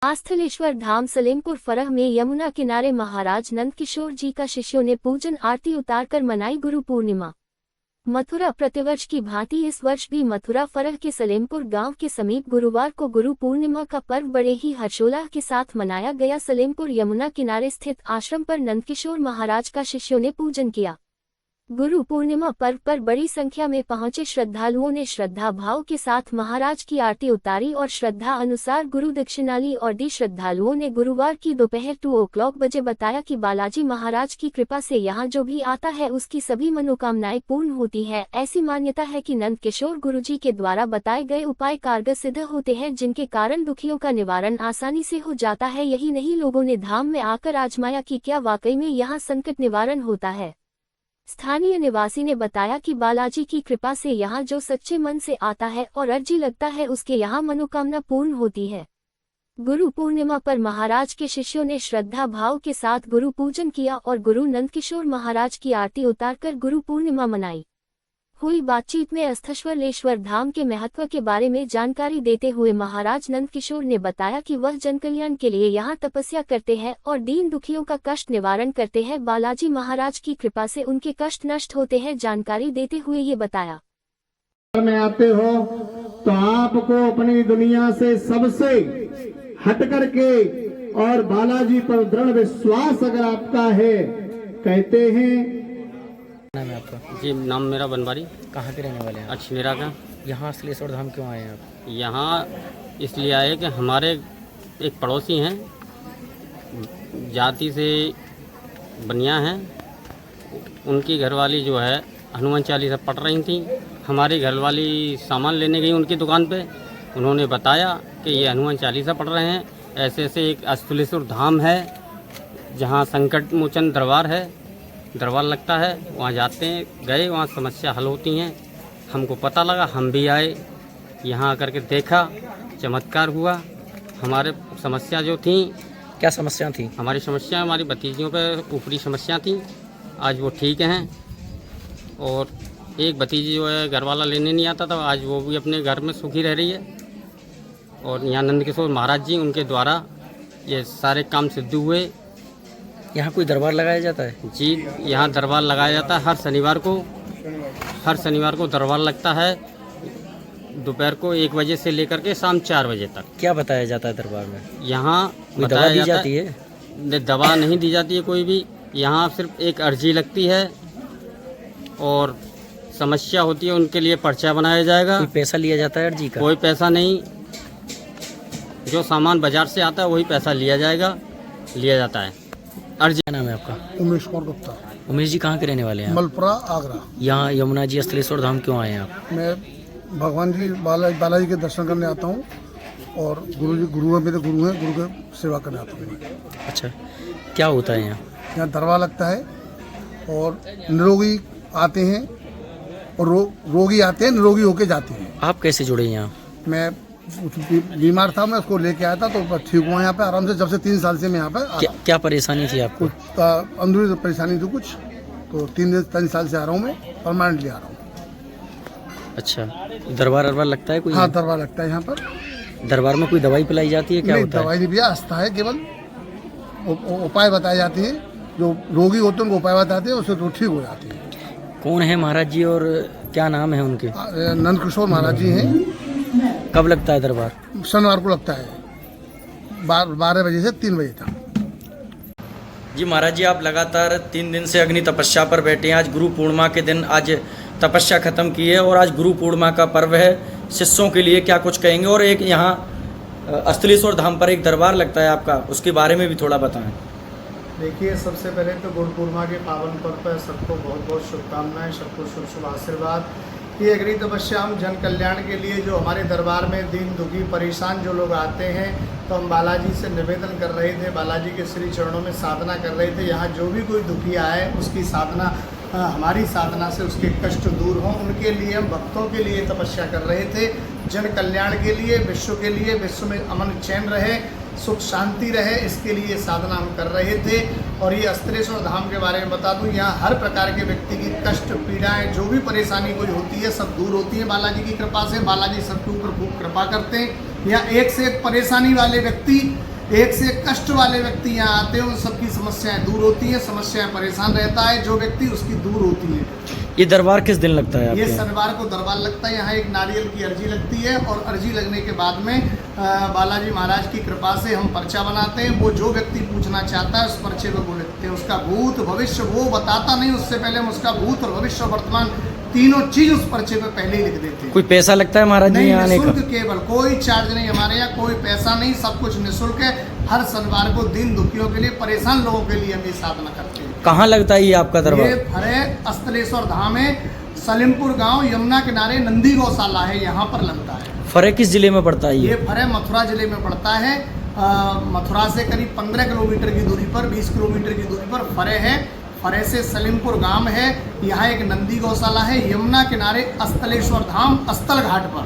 आस्थलेश्वर धाम सलेमपुर फरह में यमुना किनारे महाराज नंदकिशोर जी का शिष्यों ने पूजन आरती उतारकर मनाई गुरु पूर्णिमा। मथुरा प्रतिवर्ष की भांति इस वर्ष भी मथुरा फरह के सलेमपुर गांव के समीप गुरुवार को गुरु पूर्णिमा का पर्व बड़े ही हर्षोल्लास के साथ मनाया गया। सलेमपुर यमुना किनारे स्थित आश्रम पर नंदकिशोर महाराज का शिष्यों ने पूजन किया। गुरु पूर्णिमा पर्व पर बड़ी संख्या में पहुंचे श्रद्धालुओं ने श्रद्धा भाव के साथ महाराज की आरती उतारी और श्रद्धा अनुसार गुरु दक्षिणा ली और दी। श्रद्धालुओं ने गुरुवार की दोपहर 2 बजे बताया कि बालाजी महाराज की कृपा से यहाँ जो भी आता है उसकी सभी मनोकामनाएं पूर्ण होती है। ऐसी मान्यता है कि नंदकिशोर गुरुजी के द्वारा बताए गए उपाय कारगर सिद्ध होते हैं, जिनके कारण दुखियों का निवारण आसानी से हो जाता है। यही नहीं, लोगों ने धाम में आकर आजमाया कि क्या वाकई में यहाँ संकट निवारण होता है। स्थानीय निवासी ने बताया कि बालाजी की कृपा से यहाँ जो सच्चे मन से आता है और अर्जी लगता है उसके यहाँ मनोकामना पूर्ण होती है। गुरु पूर्णिमा पर महाराज के शिष्यों ने श्रद्धा भाव के साथ गुरु पूजन किया और गुरु नंदकिशोर महाराज की आरती उतारकर गुरु पूर्णिमा मनाई। हुई बातचीत में अस्थलेश्वर धाम के महत्व के बारे में जानकारी देते हुए महाराज नंदकिशोर ने बताया कि वह जनकल्याण के लिए यहाँ तपस्या करते हैं और दीन दुखियों का कष्ट निवारण करते हैं। बालाजी महाराज की कृपा से उनके कष्ट नष्ट होते हैं। जानकारी देते हुए ये बताया, में आते हो तो आपको अपनी दुनिया से सबसे हट करके और बालाजी पर दृढ़ विश्वास अगर आपका है, कहते हैं। नाम है आपका? जी, नाम मेरा बनवारी। कहाँ के रहने वाले हैं? अछनेरा का। यहाँ अस्थलेश्वर धाम क्यों आए हैं आप? यहाँ इसलिए आए कि हमारे एक पड़ोसी हैं, जाति से बनिया हैं, उनकी घरवाली जो है हनुमान चालीसा पढ़ रही थी। हमारी घरवाली सामान लेने गई उनकी दुकान पे, उन्होंने बताया कि ये हनुमान चालीसा पढ़ रहे हैं। ऐसे ऐसे एक अस्थलेश्वर धाम है जहाँ संकट मोचन दरबार लगता है, वहाँ जाते हैं। गए, वहाँ समस्या हल होती हैं। हमको पता लगा, हम भी आए, यहाँ आकर के देखा, चमत्कार हुआ। हमारे समस्या जो थी, क्या समस्या थी? हमारी भतीजियों पे ऊपरी समस्या थी, आज वो ठीक हैं। और एक भतीजी जो है घरवाला लेने नहीं आता था, आज वो भी अपने घर में सुखी रह रही है। और यहाँ नंदकिशोर महाराज जी, उनके द्वारा ये सारे काम सिद्ध हुए। यहाँ कोई दरबार लगाया जाता है? जी, यहाँ दरबार लगाया जाता है। हर शनिवार को दरबार लगता है, दोपहर को 1 बजे से लेकर के शाम 4 बजे तक। क्या बताया जाता है दरबार में? यहाँ दवा दी जाती है? दवा नहीं दी जाती है कोई भी। यहाँ सिर्फ एक अर्जी लगती है और समस्या होती है, उनके लिए पर्चा बनाया जाएगा। कोई पैसा लिया जाता है अर्जी का? कोई पैसा नहीं, जो सामान बाजार से आता है वही पैसा लिया जाता है। अर्जी। क्या नाम है आपका? उमेश कुमार गुप्ता। उमेश जी कहाँ के रहने वाले हैं? मलपुरा, आगरा। यहाँ यमुना जी अस्थलेश्वर धाम क्यों आए हैं आप? मैं भगवान जी बालाजी के दर्शन करने आता हूँ और गुरु है, मेरे गुरु हैं, गुरु के सेवा करने आता हूँ। अच्छा, क्या होता है यहाँ? यहाँ दरबार लगता है और निरोगी आते हैं और रोगी आते हैं, निरोगी होके जाते हैं। आप कैसे जुड़े यहाँ? मैं बीमार था, मैं उसको लेके आया था तो ठीक हुआ यहाँ पे आराम से। जब से 3 साल से मैं यहाँ पे क्या परेशानी थी आपको? कुछ अंदरूनी परेशानी थी कुछ, तो 3 साल से आ रहा हूँ मैं, परमानेंटली आ रहा हूँ। अच्छा, दरबार लगता है कोई? हाँ, दरबार लगता है यहाँ पर। दरबार में कोई दवाई पिलाई जाती है? क्या नहीं, होता है? दवाई नहीं भैया, आस्था है, केवल उपाय बताए जाते हैं। जो रोगी होते हैं उनको उपाय बताते हैं, उससे तो ठीक हो जाती है। कौन है महाराज जी और क्या नाम है उनके? नंदकिशोर महाराज जी हैं। कब लगता है दरबार? शनिवार को लगता है, 12 बजे से 3 बजे तक। जी महाराज जी, आप लगातार 3 दिन से अग्नि तपस्या पर बैठे हैं। आज गुरु पूर्णिमा के दिन आज तपस्या खत्म की है और आज गुरु पूर्णिमा का पर्व है। शिष्यों के लिए क्या कुछ कहेंगे? और एक यहाँ अस्थलेश्वर धाम पर एक दरबार लगता है आपका, उसके बारे में भी थोड़ा बताएं। देखिए, सबसे पहले तो गुरु पूर्णिमा के पावन पर्व पर सबको बहुत बहुत शुभकामनाएं, सबको शुभ शुभ आशीर्वाद। ये अग्नि तपस्या हम जन कल्याण के लिए, जो हमारे दरबार में दीन दुखी परेशान जो लोग आते हैं, तो हम बालाजी से निवेदन कर रहे थे, बालाजी के श्री चरणों में साधना कर रहे थे। यहाँ जो भी कोई दुखी आए उसकी साधना, हमारी साधना से उसके कष्ट दूर हों, उनके लिए हम भक्तों के लिए तपस्या कर रहे थे। जन कल्याण के लिए, विश्व के लिए, विश्व में अमन चैन रहे, सुख शांति रहे, इसके लिए साधना हम कर रहे थे। और ये अस्थलेश्वर धाम के बारे में बता दूं, यहाँ हर प्रकार के व्यक्ति की कष्ट पीड़ाएं, जो भी परेशानी कोई होती है, सब दूर होती है बालाजी की कृपा से। बालाजी सबके ऊपर खूब कृपा करते हैं। यहाँ एक से एक परेशानी वाले व्यक्ति एक से एक कष्ट वाले व्यक्ति यहाँ आते हैं, उन सबकी समस्याएं दूर होती हैं, समस्याएं परेशान रहता है जो व्यक्ति, उसकी दूर होती है। ये दरबार किस दिन लगता है ये आपके? शनिवार को दरबार लगता है। यहाँ एक नारियल की अर्जी लगती है और अर्जी लगने के बाद में बालाजी महाराज की कृपा से हम पर्चा बनाते हैं। वो जो व्यक्ति पूछना चाहता है उस पर्चे पे वो लिखते हैं। उसका भूत भविष्य वो बताता नहीं, उससे पहले हम उसका भूत और भविष्य और वर्तमान तीनों चीज उस पर्चे पे पहले ही लिख देते हैं। कोई पैसा लगता है महाराज जी नहीं, यहाँ आने का? निःशुल्क, केवल कोई चार्ज नहीं हमारे यहाँ, कोई पैसा नहीं, सब कुछ निःशुल्क है। हर शनिवार को दीन दुखियों के लिए, परेशान लोगों के लिए हम ये साधना करते हैं। कहाँ लगता है ये आपका दरबार? ये फरे अस्थलेश्वर धाम है, सलीमपुर गांव, यमुना किनारे, नंदी गौशाला है, यहाँ पर लगता है। फरे किस जिले में पड़ता है ये ये? फरे मथुरा जिले में पड़ता है। मथुरा से करीब 15 किलोमीटर की दूरी पर, 20 किलोमीटर की दूरी पर फरे है। फरे से सलीमपुर गांव है। यहाँ एक नंदी गौशाला है, यमुना किनारे अस्थलेश्वर धाम, अस्थल घाट पर।